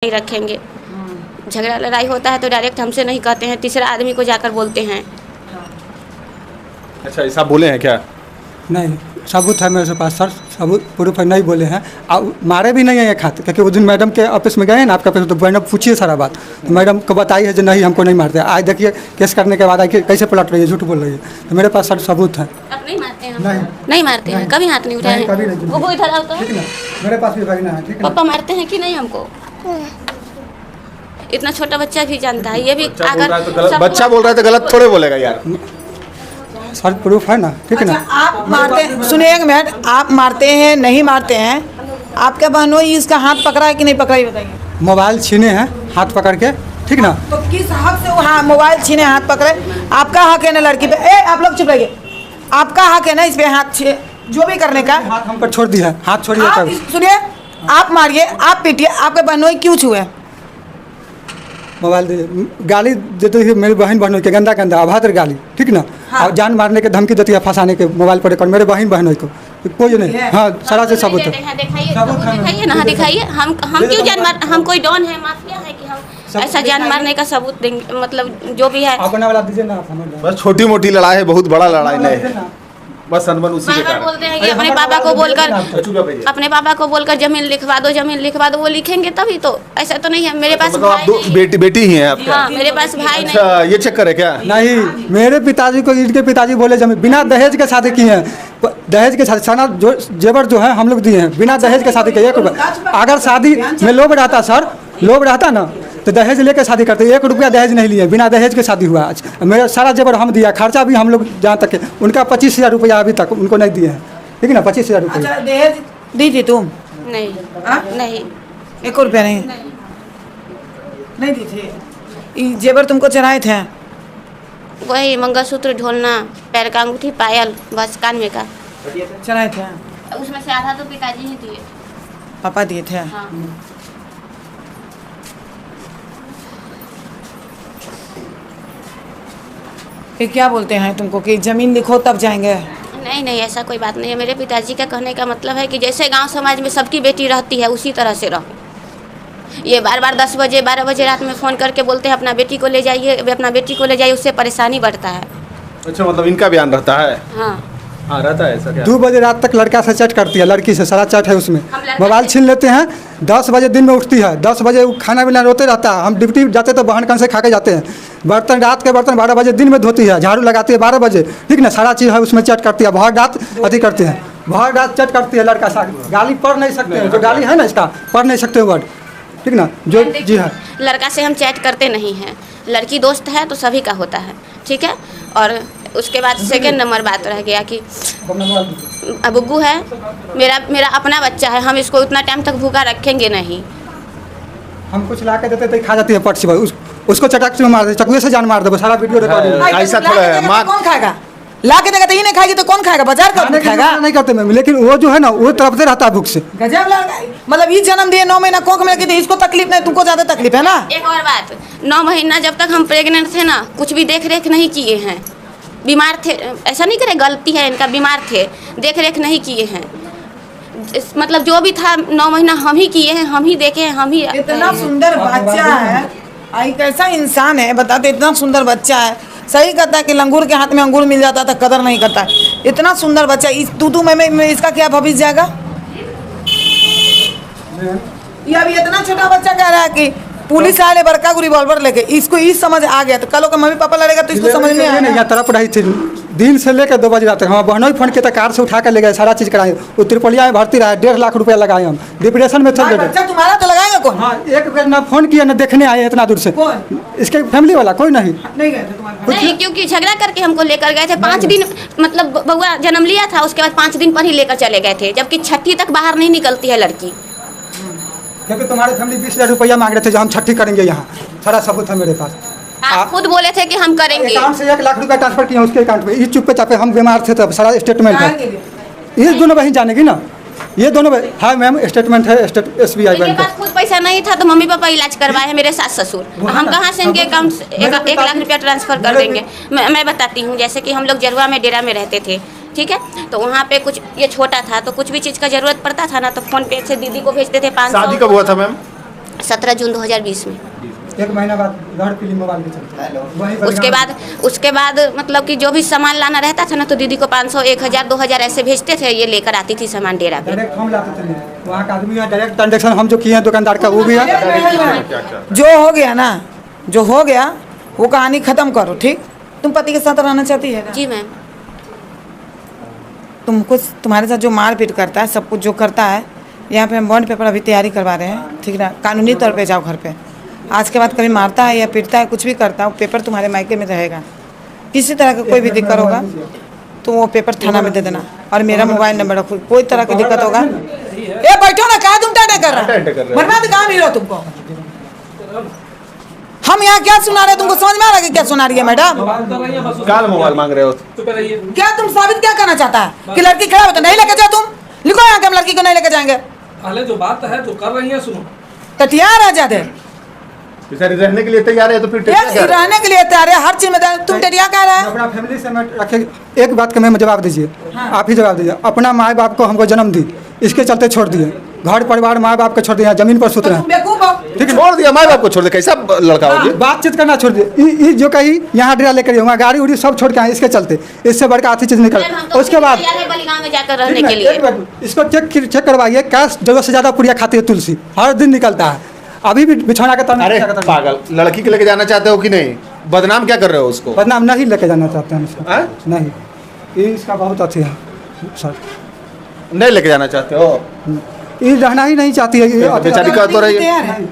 नहीं रखेंगे। झगड़ा लड़ाई होता है तो डायरेक्ट हमसे नहीं कहते हैं, तीसरा आदमी को जाकर बोलते हैं। अच्छा, ऐसा बोले हैं क्या? नहीं, सबूत है मेरे पास सर, सबूत प्रूफ है, नहीं बोले हैं। मारे भी नहीं है एक हाथ, क्योंकि उस दिन मैडम के ऑफिस में गए हैं ना आपका ऑफिस, तो मैडम पूछिए सारा बात, तो मैडम को बताई है जो नहीं हमको नहीं मारते। आज देखिए केस करने के बाद आई कैसे पलट रही है, झूठ बोल रही है। तो मेरे पास सर सबूत है। आप नहीं मारते हैं? नहीं मारते हैं, कभी हाथ नहीं उठाए हैं। वो इधर आओ तो। ठीक ना, मेरे पास भी बहना है। ठीक है, पापा मारते हैं कि नहीं हमको? इतना छोटा बच्चा भी जानता है, ये भी बच्चा बोल रहा है तो गलत थोड़े बोलेगा यार। सर प्रूफ है ना, ठीक है ना। आप मारते, सुनिए एक मिनट, आप मारते हैं नहीं मारते हैं, आपके बहनोई इसका हाथ पकड़ा है कि नहीं पकड़ा, बताइए। मोबाइल छीने हैं हाथ पकड़ के, ठीक ना। तो किस हक से वो मोबाइल छीने हाथ पकड़े? आपका हक है ना लड़की पे? आप लोग चुप रहिए। आपका हक है ना इस पे हाथ जो भी करने का। हाथ हम पर छोड़ दिया, हाथ छोड़िए। सुनिए, आप मारिए, आप पीटिए, आपके बहनोई क्यों छुए? मोबाइल दे, गाली देते हुए मेरी बहन के गंदा अभद्र गाली, ठीक ना। हाँ। और जान मारने के धमकी देती है, फंसाने के मोबाइल पर मेरे बहनों को, तो कोई नहीं। हाँ, सारा से सबूत है। दिखाइए ना, दिखाइए। हम क्यों जान मार, हम कोई डॉन है, माफिया है कि हम ऐसा जान मारने का सबूत देंगे? मतलब जो भी है अपना वाला दीजिए ना। बस छोटी मोटी लड़ाई है, बहुत बड़ा लड़ाई नहीं, बस अनबन उसी के कारण। बोलते हैं कि अपने पापा को बोलकर जमीन लिखवा दो, वो लिखेंगे तभी तो। ऐसा तो नहीं है। मेरे पास मतलब आप दो बेटी ही हैं आपके? हाँ, मेरे पास भाई नहीं। अच्छा, ये चक्कर है क्या? नहीं, मेरे पिताजी को, इनके पिताजी बोले जमीन बिना दहेज के शादी की है। दहेज के साथ सारा जो जेवर जो है हम लोग दिए हैं, बिना दहेज के शादी किए। अगर शादी में लोग रहता सर, लोग रहता ना तो दहेज लेके शादी करते। 1 रुपया दहेज नहीं लिए, बिना दहेज के शादी हुआ। आज मेरा सारा जेवर हम दिया, खर्चा भी हम लोग जहाँ तक है। उनका 25,000 रुपया अभी तक उनको नहीं दिए हैं, ठीक है ना। 25,000 रुपया। अच्छा, दहेज दी थी तुम? नहीं। नहीं, 1 रुपया नहीं दी थी। जेवर तुमको चढ़ाए थे? वही मंगलसूत्र, ढोलना, पैर का अंगूठी, पायल, बस कान में का चढ़ाए थे। उसमें से आधा तो पिताजी ही दिए। पापा दिए थे? हाँ। फिर क्या बोलते हैं तुमको कि जमीन लिखो तब जाएंगे? नहीं, ऐसा कोई बात नहीं है। मेरे पिताजी का कहने का मतलब है कि जैसे गांव समाज में सबकी बेटी रहती है उसी तरह से रहो। ये बार 10 बजे 12 बजे रात में फ़ोन करके बोलते हैं अपना बेटी को ले जाइए, उससे परेशानी बढ़ता है। अच्छा, मतलब इनका बयान रहता है? हाँ, रहता है ऐसा क्या? 2 बजे रात तक लड़का से चैट करती है, लड़की से सारा चैट है उसमें। मोबाइल छीन लेते हैं। 10 बजे दिन में उठती है, 10 बजे खाना पीना रोते रहता है। हम ड्यूटी जाते तो बहन कन से खा के जाते हैं। बर्तन रात के बर्तन 12 बजे दिन में धोती है, झाड़ू लगाती है 12 बजे, ठीक ना। सारा चीज़ है उसमें चैट करती है, बहुत रात अति करते हैं, बहुत रात चैट करती है लड़का सा। गाली पढ़ नहीं सकते हैं, जो गाली है ना इसका पढ़ नहीं सकते वर्ड, ठीक ना। जो जी हाँ, लड़का से हम चैट करते नहीं हैं। लड़की दोस्त है तो सभी का होता है, ठीक है। और उसके बाद सेकेंड नंबर बात रह गया कि बुग्गू है, मेरा अपना बच्चा है, हम इसको उतना टाइम तक भूखा रखेंगे नहीं। हम कुछ ला के देते तो खा जाती है पट से, उसको चटक से मार दे, चकुए से जान मार दे, सारा वीडियो रिकॉर्डिंग। ऐसा थोड़ा है, माँ कौन खाएगा? ला के देगा तो ये नहीं खाएगी तो कौन खाएगा? बाजार का खाएगा? नहीं करते मैम, लेकिन वो जो है ना वो तरफते रहता है भूख से। गजब लगा। मतलब ये जन्म दिए 9 महीना कोख में रखी थी, इसको तकलीफ नहीं, तुमको ज्यादा तकलीफ है ना। एक और बात, 9 महीना जब तक हम प्रेग्नेंट थे ना, कुछ भी देख रेख नहीं किए हैं। बीमार थे, ऐसा नहीं करे, गलती है इनका, बीमार थे, देख रेख नहीं किए हैं। मतलब जो भी था 9 महीना हम ही किए हैं, हम ही देखे हैं, हम ही। इतना सुंदर बच्चा है, आई कैसा इंसान है बताते। इतना सुंदर बच्चा है, सही कहता है कि लंगूर के हाथ में अंगूर मिल जाता था, कदर नहीं करता। इतना सुंदर बच्चा, इस तू में इसका क्या भविष्य जाएगा? ये अभी इतना छोटा बच्चा कह रहा है कि पुलिस वाले बड़का को रिवॉल्वर लेके, इसको इस समझ आ गया तो कल को मम्मी पापा लड़ेगा तो इसको समझ में आएगा। यहाँ तरफ रही थी दिन से लेकर 2 बजे रात तक। हम बहनों फोन किया, कार से उठा कर ले गए, सारा चीज़ कराए। वो त्रिपोलिया में भर्ती रहा, 1.5 लाख रुपया लगाए। हम डिप्रेशन में चल गए। बच्चा तुम्हारा तो लगाएगा कौन? हाँ, एक बार ना फोन किया ना देखने आए इतना दूर से। कौन? इसके फैमिली वाला कोई नहीं नहीं गए थे तुम्हारे? नहीं, क्योंकि झगड़ा करके हमको लेकर गए थे। 5 दिन मतलब बउआ जन्म लिया था, उसके बाद 5 दिन पर ही लेकर चले गए थे, जबकि 6ठी तक बाहर नहीं निकलती है लड़की। क्योंकि तुम्हारी फैमिली 20,000 रुपया मांग रहे थे जो हम 6ठी करेंगे। यहाँ सारा सबूत है मेरे पास। आप खुद बोले थे कि हम करेंगे। अकाउंट से 1 लाख रुपया ट्रांसफर किया उसके अकाउंट पे। ये चुप्पे चापे, हम बीमार थे तब, सारा स्टेटमेंट है। ये दोनों बहन जानेगी ना, ये दोनों बहन। हाँ मैम, स्टेटमेंट है SBI मेरे बैंक पास खुद पैसा नहीं था तो मम्मी पापा इलाज करवाए हैं, मेरे सास ससुर। हम कहाँ से इनके अकाउंट से 1 लाख रुपया ट्रांसफर कर देंगे? मैं बताती हूँ। जैसे कि हम लोग जरुआ में डेरा में रहते थे, ठीक है, तो वहाँ पे कुछ ये छोटा था तो कुछ भी चीज़ का जरूरत पड़ता था ना तो फ़ोन पे से दीदी को भेजते थे 500। शादी कब हुआ था मैम? 17 जून 2020 में। 1 महीना बाद घर के लिए मोबाइल के चलते वही उसके बाद मतलब कि जो भी सामान लाना रहता था ना तो दीदी को 500, 1000, 2000 ऐसे भेजते थे, ये लेकर आती थी सामान डेरा पे। डायरेक्ट हम लाते थे, वहाँ का आदमी है, डायरेक्ट ट्रांजेक्शन हम जो किए हैं दुकानदार का वो भी है। जो हो गया ना, जो हो गया वो कहानी खत्म करो, ठीक। तुम पति के साथ रहना चाहती है ना? जी मैम। तुमको तुम्हारे साथ जो मारपीट करता है, सब कुछ जो करता है, यहाँ पे हम बॉन्ड पेपर अभी तैयारी करवा रहे हैं, ठीक ना। कानूनी तौर पे जाओ घर पे। आज के बाद कभी मारता है या पीटता है, कुछ भी करता है, पेपर तुम्हारे मायके में रहेगा। किसी तरह का कोई भी दिक्कत होगा तो वो पेपर थाना में दे देना, और मेरा मोबाइल नंबर रखो। कोई तरह की दिक्कत होगा, ए बैठो ना, क्या तुम टाटा कर रहा है? बर्बाद कहाँ मिल रहा तुमको? हम यहाँ क्या सुना रहे, तुमको समझ में आ रहा है क्या सुना रही है मैडम? क्या मोबाइल मांग रहे हो? क्या तुम साबित क्या करना चाहता है कि लड़की खराब है तो नहीं लेके जाओ? तुम लिखो यहाँ के हम लड़की को नहीं लेके जाएंगे। पहले जो बात है जो कर रही है सुनो। तैयार है ज्यादा रहने के लिए तैयार है तो फिर रहने के लिए तैयार है, हर चीज में तुम टेरिया कह रहा है। अपना फैमिली से मैं रखे, एक बात का मैं जवाब दीजिए। हाँ। आप ही जवाब दीजिए। अपना माँ बाप को हमको जन्म दी, इसके चलते छोड़ दिए, घर परिवार माँ बाप को छोड़ दिया, जमीन पर सुत रहे हैं, ठीक है। छोड़ दिया माँ बाप को, छोड़ दिया, कैसा लड़का हो जी? बातचीत करना छोड़ दिए, जो कही यहाँ डेरा लेकर वहाँ गाड़ी उड़ी सब छोड़ के आए, इसके चलते। इससे बढ़कर आधी चीज निकल। उसके बाद इसको चेक करवाइए, क्या जरूरत से ज्यादा पुड़िया खाती है तुलसी, हर दिन निकलता है। अभी भी बिछौना का तना। अरे पागल, लड़की के लेके जाना चाहते हो कि नहीं? बदनाम क्या कर रहे हो उसको? बदनाम नहीं लेके जाना चाहते हैं उसको। नहीं, ये इसका बहुत अच्छी है सर। नहीं लेके जाना चाहते हो? ये रहना ही नहीं चाहती है, बेचारी का तो रही है।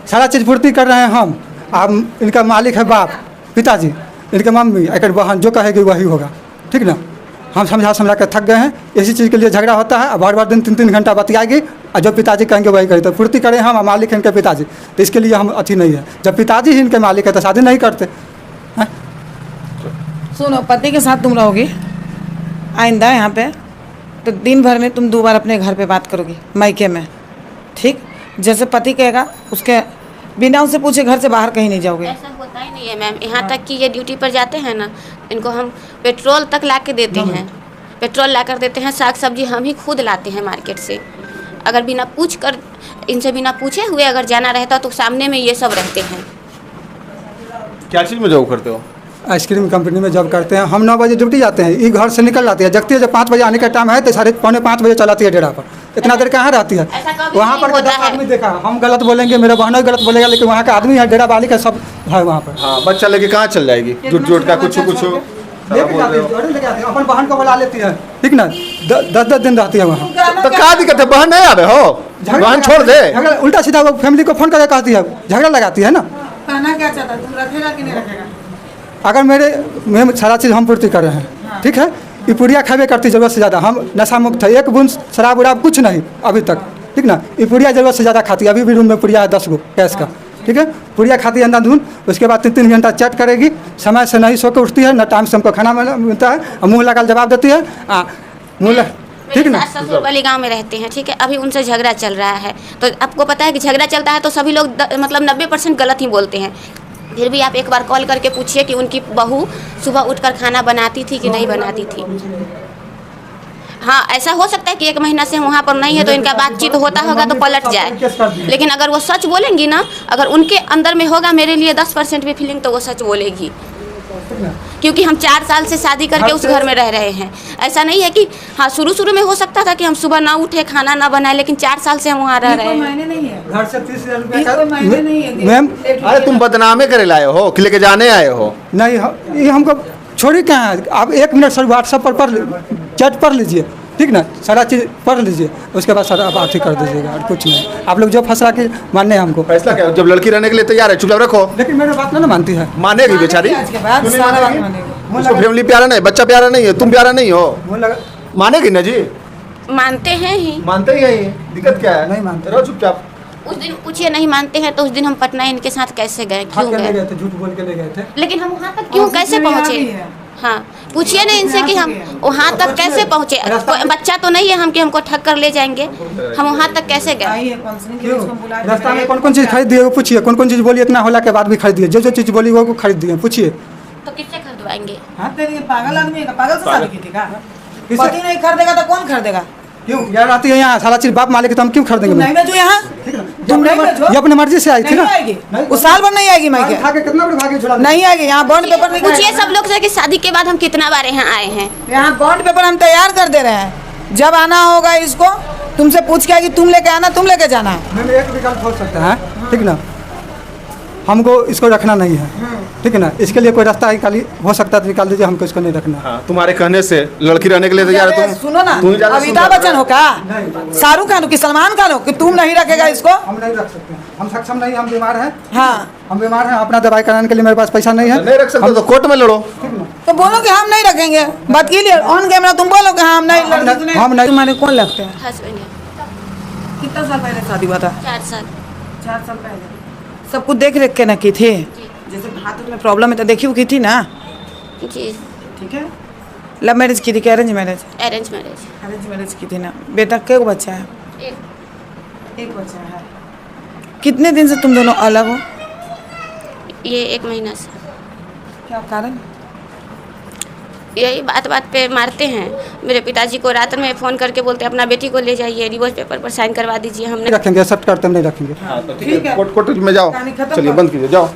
सारा चीज पूर्ति कर रहे हैं हम। अब इनका मालिक है बाप, पिताजी, इनके मम्मी, एक बहन, जो कहेगी वही होगा, ठीक ना। हम समझा कर थक गए हैं, इसी चीज़ के लिए झगड़ा होता है। अब बार 3-3 घंटा बतियाएगी, और जो पिताजी कहेंगे वही करें, तो पूर्ति करें हम। मालिक इनके पिताजी, तो इसके लिए हम अच्छी नहीं है। जब पिताजी ही इनके मालिक है तो शादी नहीं करते हैं। सुनो, पति के साथ तुम रहोगी आइंदा यहाँ पे, तो दिन भर में तुम 2 बार अपने घर पे बात करोगी मायके में, ठीक। जैसे पति कहेगा उसके बिना उनसे पूछे घर से बाहर कहीं नहीं जाओगे। ऐसा होता ही नहीं है मैम। यहाँ तक कि ये ड्यूटी पर जाते हैं ना, इनको हम पेट्रोल तक ला के देते हैं, पेट्रोल ला कर देते हैं, साग सब्जी हम ही खुद लाते हैं मार्केट से। अगर बिना पूछ कर, इनसे बिना पूछे हुए अगर जाना रहता तो सामने में ये सब रहते हैं। क्या चीज़ में जॉब करते हो? आइसक्रीम कंपनी में जॉब करते हैं हम। 9 बजे ड्यूटी जाते हैं, ये घर से निकल जाती है, जगती है जब 5 बजे आने का टाइम है तो 4:45 बजे चलाती है डेरा पर। इतना देर कहाँ रहती है? वहाँ पर 10 आदमी देखा, हम गलत बोलेंगे, मेरा बहनों गलत बोलेगा, लेकिन वहाँ का आदमी है, डेरा मालिक है, सब है वहाँ पर। हाँ, बच्चा लेके कहाँ चल जाएगी? झूठ का कुछ अपन बहन को बुला लेती है, ठीक ना। 10-10 दिन रहती है वहाँ। तो क्या दिक्कत है? बहन नहीं आवे हो, बहन छोड़ दे। उल्टा सीधा वो फैमिली को फोन करके कहती है, झगड़ा लगाती है ना। कहना क्या चाहता है, तुम रखेगा कि नहीं रखेगा? अगर मैं सारा चीज़ हम पूर्ति कर रहे हैं, ठीक है। ये पुड़िया खावे करती जरूरत से ज़्यादा, हम नशा मुक्त है, एक बूंद शराब उराब कुछ नहीं अभी तक, ठीक ना। ये पुड़िया जरूरत से ज़्यादा खाती है। अभी भी रूम में पुड़िया है 10 गो गैस का, ठीक है। पुड़िया खाती है अंधाधुन, उसके बाद 3-3 घंटा चैट करेगी, समय से नहीं सो के उठती है, न टाइम से हमको खाना मिलता है, और मुँह लगा जवाब देती है, ठीक ना। ससुर वाली गाँव में रहते हैं, ठीक है। अभी उनसे झगड़ा चल रहा है, तो आपको पता है कि झगड़ा चलता है तो सभी लोग मतलब 90% गलत ही बोलते हैं। फिर भी आप एक बार कॉल करके पूछिए कि उनकी बहू सुबह उठकर खाना बनाती थी कि नहीं बनाती थी। हाँ, ऐसा हो सकता है कि 1 महीना से हम वहाँ पर नहीं है तो इनका बातचीत होता होगा तो पलट जाए, लेकिन अगर वो सच बोलेंगी ना, अगर उनके अंदर में होगा मेरे लिए 10% भी फीलिंग, तो वो सच बोलेगी। क्योंकि हम 4 साल से शादी करके उस घर में रह रहे हैं। ऐसा नहीं है कि हाँ, शुरू में हो सकता था कि हम सुबह ना उठे, खाना ना बनाए, लेकिन 4 साल से हम वहाँ रह रहे हैं। घर से 30,000 रुपये मैम। अरे तुम बदनामे करे लाए हो कि लेके जाने आए हो? नहीं, ये हमको छोड़ी कहाँ है। आप 1 मिनट सर व्हाट्सएप पर चैट पढ़ लीजिए, ठीक ना, सारा चीज़ पढ़ लीजिए, उसके बाद सर आप आर्थिक कर दीजिएगा, और कुछ नहीं। आप लोग जो फैसला के मानने हैं हमको। फैसला क्या? जब लड़की रहने के लिए तैयार है, चुपचाप रखो। लेकिन मेरी बात ना मानती है। मानेगी बेचारी? उसको फैमिली प्यारा नहीं, बच्चा प्यारा नहीं है, तुम प्यारा नहीं हो, मानेगी ना जी? मानते हैं ही, मानते ही हैं। दिक्कत क्या है? नहीं मानते, रहो चुपचाप। उस दिन पूछिए नहीं मानते हैं तो उस दिन हम पटना इनके साथ कैसे गए, क्यों गए थे? झूठ बोल के ले गए थे। लेकिन हम वहाँ तक क्यों, कैसे पहुँचे? हाँ, पूछिए ना इनसे कि हम वहाँ तक कैसे पहुँचे। बच्चा तो नहीं है हम कि हमको ठग कर ले जाएंगे, हम वहाँ तक कैसे गए? रास्ता में कौन चीज़ खरीद दिए वो पूछिए, कौन चीज़ बोली, इतना होला के बाद भी खरीद दिए, जो चीज़ बोली वो खरीद दिए, पूछिए। तो किससे खरीदवाएंगे? पागल आदमी है, पागल से शादी की थी क्या? पति नहीं खरीदेगा तो कौन खरीदेगा? क्यों यार आती है यहाँ सारा चीज़ बाप मालिक, तो हम क्यों खरीदेंगे? नहीं मैं जो यहाँ तुम नहीं भेजो। ये अपनी मर्जी से आई थी नहीं ना। आएगी वो साल भर नहीं आएगी मैं भागे क्या कितना बड़े भागे झुला नहीं आएगी यहाँ बॉन्ड पेपर नहीं पूछिए सब लोग से कि शादी के बाद हम कितना बार यहाँ आए हैं। यहाँ बॉन्ड पेपर हम तैयार कर दे रहे हैं जब आना होगा इसको तुमसे पूछ के आएगी तुम लेके आना तुम लेके जाना है मैम एक विकल्प हो सकता है ठीक ना, हमको इसको रखना नहीं है ठीक है ना, इसके लिए कोई रास्ता निकाली हो सकता है तो निकाल दीजिए, हमको इसको नहीं रखना। हाँ, तुम्हारे कहने से लड़की रहने के लिए तैयार है अरे तुम। सुनो ना तुम ही ज्यादा अमिताभ सुंदर बच्चन हो क्या शाहरुख खान हो कि सलमान खान हो कि तुम नहीं रखेगा इसको हम नहीं रख सकते हैं, हम सक्षम नहीं, हम बीमार हैं। हाँ हम बीमार हैं, अपना दवाई कराने के लिए मेरे पास पैसा नहीं है। नहीं रख सकते तो कोर्ट में लड़ो। तो बोलो कि हम नहीं रखेंगे बात के लिए ऑन कैमरा तुम बोलो कि हम नहीं हम नहीं। तुम्हारे कौन लगते हैं हस्बैंड है, कितना साल पहले शादी हुआ था 4 साल। 4 साल पहले सब कुछ देख रेख के ना की थी जैसे हाथ में प्रॉब्लम है तो देखी वो की थी ना जी ठीक है लव मैरिज की थी कि arrange marriage arrange marriage. Arrange marriage की थी ना बेटा के बच्चा है एक बच्चा है कितने दिन से तुम दोनों अलग हो ये 1 महीना से क्या कारण यही बात बात पे मारते हैं। मेरे पिताजी को रात में फ़ोन करके बोलते हैं अपना बेटी को ले जाइए, डिवोर्स पेपर पर साइन करवा दीजिए। हमने नहीं रखेंगे, एक्सेप्ट करते हम नहीं रखेंगे। हाँ तो ठीक है, कोर्ट में जाओ, कहानी खत्म चलिए करो। बंद कीजिए, जाओ।